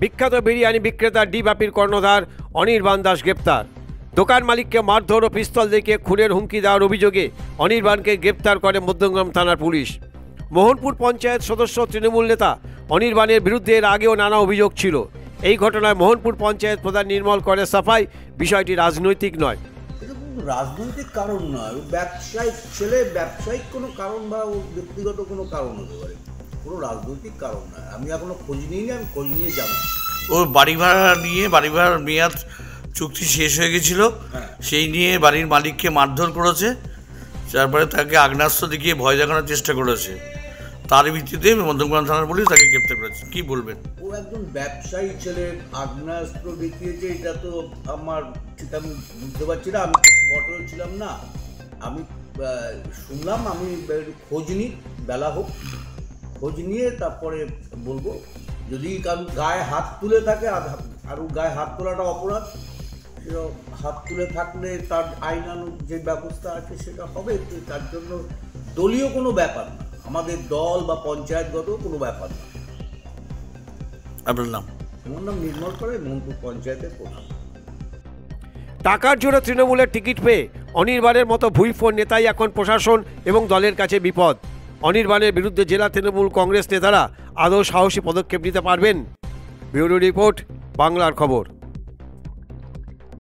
বিখ্যাত বিরিয়ানি বিক্রেতা ডি বাপির কর্ণধার অনির্বাণ দাস গ্রেপ্তার। দোকান মালিককে মারধর ও পিস্তল দেখিয়ে খুনের হুমকি দেওয়ার অভিযোগে অনির্বাণকে গ্রেপ্তার করে মধ্যমগ্রাম থানার পুলিশ। মোহনপুর পঞ্চায়েত সদস্য তৃণমূল নেতা অনির্বাণের বিরুদ্ধে এর আগেও নানা অভিযোগ ছিল। এই ঘটনায় মোহনপুর পঞ্চায়েত প্রধান নির্মল করে সাফাই, বিষয়টি রাজনৈতিক নয়। রাজনৈতিক কারণ নয়, ব্যবসায়িক ছেলে, ব্যবসায়িক কোনো কারণ বা ব্যক্তিগত কোনো কারণ হতে পারে, কোনো রাজনৈতিক কারণ নয়। আমি এখনো খোঁজ নিইনি, আমি খোঁজ নিয়ে যাব। ওর বাড়ি ভাড়া নিয়ে, বাড়ি ভাড়ার মেয়াদ চুক্তি শেষ হয়ে গেছিল, সেই নিয়ে বাড়ির মালিককে মারধর করেছে, তারপরে তাকে আগ্নেয়াস্ত্র দেখিয়ে ভয় দেখানোর চেষ্টা করেছে। তার ভিত্তিতে মধ্যমগ্রাম থানার পুলিশ তাকে গ্রেপ্তার করেছে। কি বলবেন? ও একজন ব্যবসায়ী ছেলে, আগ্নেয়াস্ত্র দেখিয়েছে, এটা তো আমার ঠিক আমি বুঝতে পারছি না। আমি স্পটেও ছিলাম না, আমি শুনলাম। আমি খোঁজ নিই, বেলা হোক, খোঁজ নিয়ে তারপরে বলবো। যদি কারণ গায়ে হাত তুলে থাকে, আর গায়ে হাত তোলাটা অপরাধ, সেটা হাত তুলে থাকলে তার আইনানুগ যে ব্যবস্থা আছে সেটা হবে। তার জন্য দলীয় কোনো ব্যাপার না, আমাদের দল বা পঞ্চায়েতগত কোনো ব্যাপার না। আপনার নাম? আমার নাম নির্মল করে, মোহনপুর পঞ্চায়েতের প্রধান। টাকার জোরে তৃণমূলের টিকিট পেয়ে অনির্বাণের মতো ভুইফোর নেতাই এখন প্রশাসন এবং দলের কাছে বিপদ। অনির্বাণের বিরুদ্ধে জেলা তৃণমূল কংগ্রেস নেতারা আদৌ সাহসী পদক্ষেপ নিতে পারবেন? ব্যুরো রিপোর্ট, বাংলার খবর।